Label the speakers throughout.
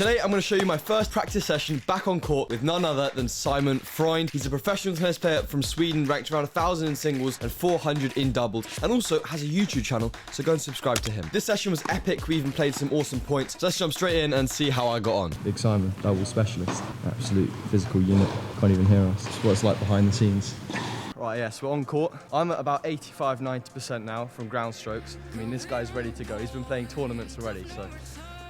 Speaker 1: Today I'm going to show you my first practice session back on court with none other than Simon Freund. He's a professional tennis player from Sweden, ranked around 1,000 in singles and 400 in doubles, and also has a YouTube channel, so go and subscribe to him. This session was epic. We even played some awesome points. So let's jump straight in and see how I got on.
Speaker 2: Big Simon, double specialist, absolute physical unit. Can't even hear us. It's what it's like behind the scenes.
Speaker 1: Right, yes, we're on court. I'm at about 85–90% now from ground strokes. I mean, this guy's ready to go. He's been playing tournaments already, so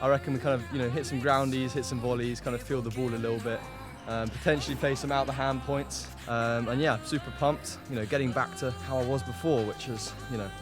Speaker 1: I reckon we kind of, hit some groundies, hit some volleys, kind of feel the ball a little bit, potentially play some out the hand points. And yeah, super pumped, getting back to how I was before, which has,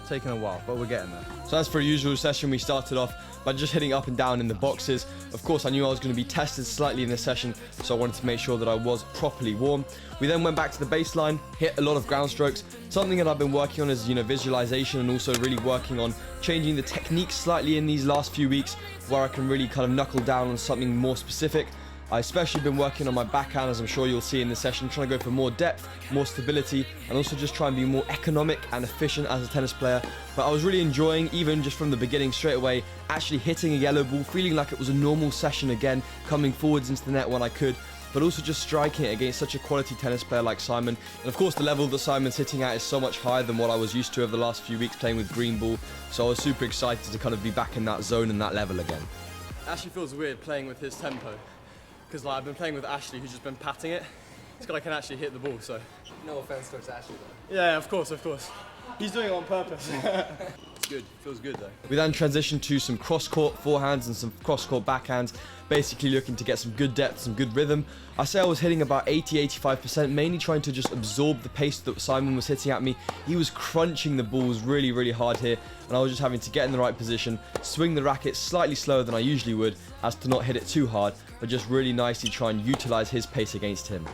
Speaker 1: taken a while, but we're getting there. So as for a usual session, we started off by just hitting up and down in the boxes. Of course, I knew I was going to be tested slightly in this session, so I wanted to make sure that I was properly warm. We then went back to the baseline, hit a lot of ground strokes. Something that I've been working on is, visualization, and also really working on changing the technique slightly in these last few weeks, where I can really kind of knuckle down on something more specific. I especially been working on my backhand, as I'm sure you'll see in this session, trying to go for more depth, more stability, and also just try and be more economic and efficient as a tennis player. But I was really enjoying, even just from the beginning straight away, actually hitting a yellow ball, feeling like it was a normal session again, coming forwards into the net when I could, but also just striking it against such a quality tennis player like Simon. And of course, the level that Simon's hitting at is so much higher than what I was used to over the last few weeks playing with green ball. So I was super excited to kind of be back in that zone and that level again. It actually feels weird playing with his tempo, because I've been playing with Ashley, who's just been patting it. This guy can actually hit the ball, so.
Speaker 3: No offense towards Ashley though.
Speaker 1: Yeah, of course. He's doing it on purpose. It's good, feels good though. We then transitioned to some cross-court forehands and some cross-court backhands, basically looking to get some good depth, some good rhythm. I say I was hitting about 80–85%, mainly trying to just absorb the pace that Simon was hitting at me. He was crunching the balls really, really hard here, and I was just having to get in the right position, swing the racket slightly slower than I usually would, as to not hit it too hard, but just really nicely try and utilize his pace against him.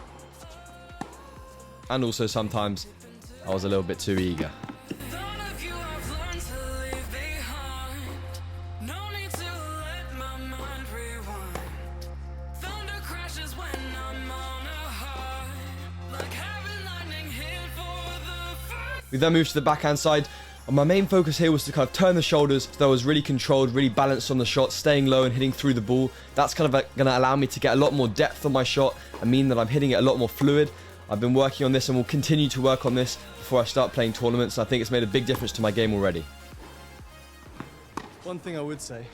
Speaker 1: And also sometimes I was a little bit too eager. We then moved to the backhand side, and my main focus here was to kind of turn the shoulders so that I was really controlled, really balanced on the shot, staying low and hitting through the ball. That's kind of going to allow me to get a lot more depth on my shot and mean that I'm hitting it a lot more fluid. I've been working on this and will continue to work on this before I start playing tournaments, and I think it's made a big difference to my game already. One thing I would say,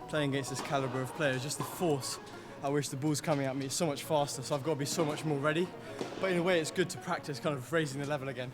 Speaker 1: playing against this caliber of player, is just the force at which the ball's coming at me is so much faster, so I've got to be so much more ready. But in a way, it's good to practice kind of raising the level again.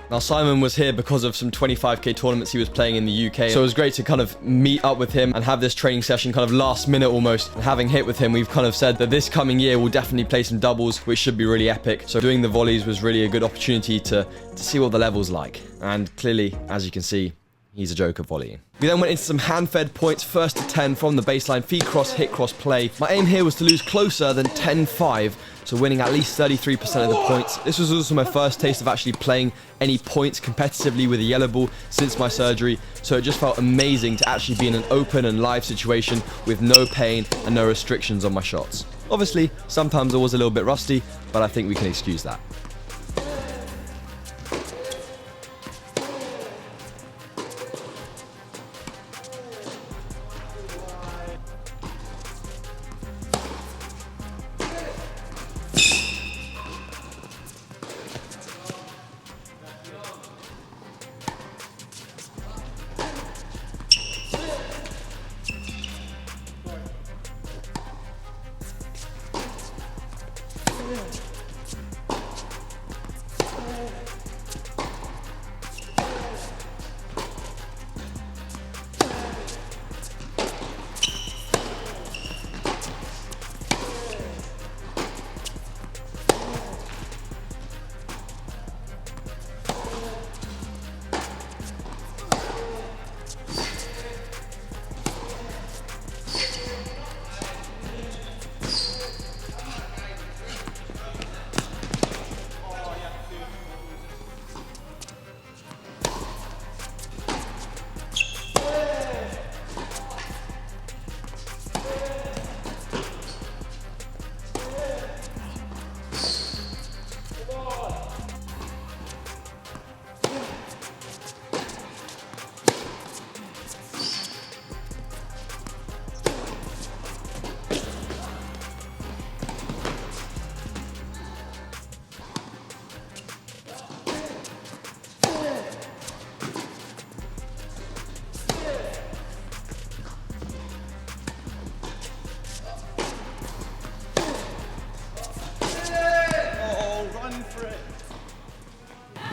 Speaker 1: Now Simon was here because of some 25k tournaments he was playing in the UK, so it was great to kind of meet up with him and have this training session kind of last minute almost. And having hit with him, we've kind of said that this coming year we'll definitely play some doubles, which should be really epic. So doing the volleys was really a good opportunity to see what the level's like. And clearly, as you can see, he's a joker volleying. We then went into some Handfed Points, first to 10 from the baseline, feed cross, hit cross, play. My aim here was to lose closer than 10-5, so winning at least 33% of the points. This was also my first taste of actually playing any points competitively with a yellow ball since my surgery, so it just felt amazing to actually be in an open and live situation with no pain and no restrictions on my shots. Obviously, sometimes I was a little bit rusty, but I think we can excuse that.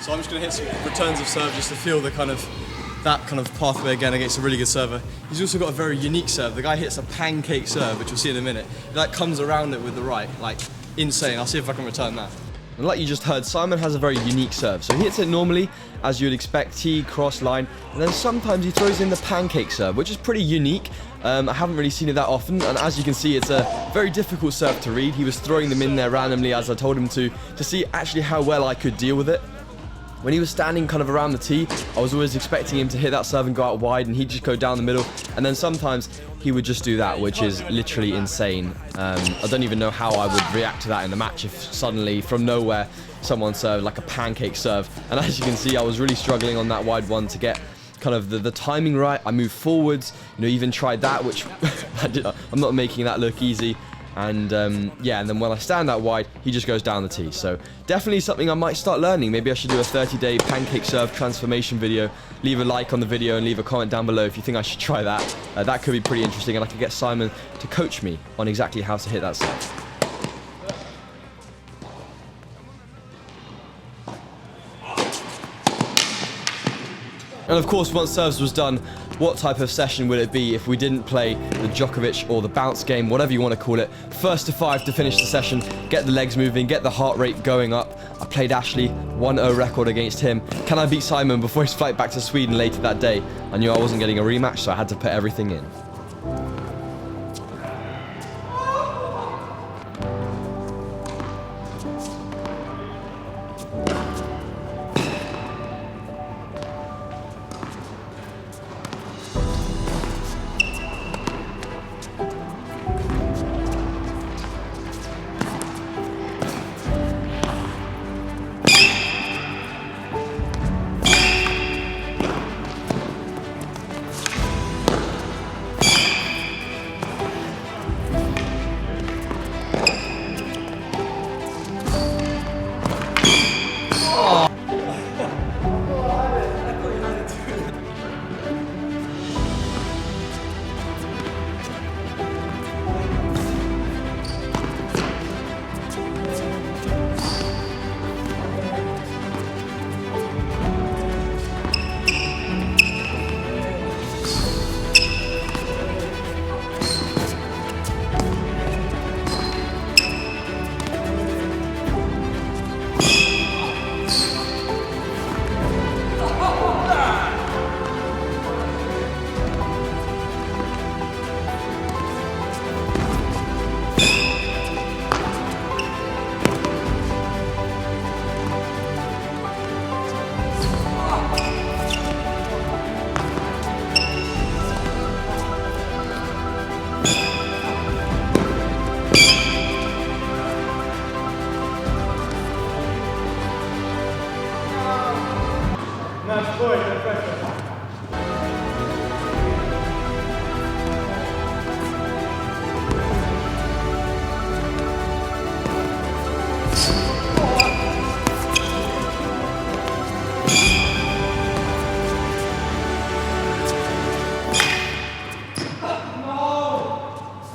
Speaker 1: So I'm just going to hit some returns of serve just to feel that kind of pathway again against a really good server. He's also got a very unique serve. The guy hits a pancake serve, which we'll see in a minute. He like comes around it with the right, like insane. I'll see if I can return that. And like you just heard, Simon has a very unique serve. So he hits it normally, as you'd expect, T, cross, line, and then sometimes he throws in the pancake serve, which is pretty unique. I haven't really seen it that often, and as you can see, it's a very difficult serve to read. He was throwing them in there randomly as I told him to see actually how well I could deal with it. When he was standing kind of around the tee, I was always expecting him to hit that serve and go out wide, and he'd just go down the middle, and then sometimes he would just do that, which is literally insane. I don't even know how I would react to that in the match if suddenly, from nowhere, someone served like a pancake serve. And as you can see, I was really struggling on that wide one to get kind of the timing right. I moved forwards, even tried that, which I'm not making that look easy. And yeah, and then when I stand that wide, he just goes down the tee. So definitely something I might start learning. Maybe I should do a 30-day pancake serve transformation video. Leave a like on the video and leave a comment down below if you think I should try that. That could be pretty interesting, and I could get Simon to coach me on exactly how to hit that serve. And of course, once serves was done, what type of session would it be if we didn't play the Djokovic or the bounce game, whatever you want to call it. First to 5 to finish the session, get the legs moving, get the heart rate going up. I played Ashley, 1-0 record against him. Can I beat Simon before his flight back to Sweden later that day? I knew I wasn't getting a rematch, so I had to put everything in.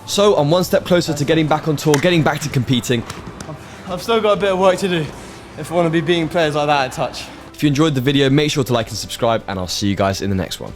Speaker 1: So I'm one step closer to getting back on tour, getting back to competing. I've still got a bit of work to do if I want to be beating players like that at touch.
Speaker 2: If you enjoyed the video, make sure to like and subscribe, and I'll see you guys in the next one.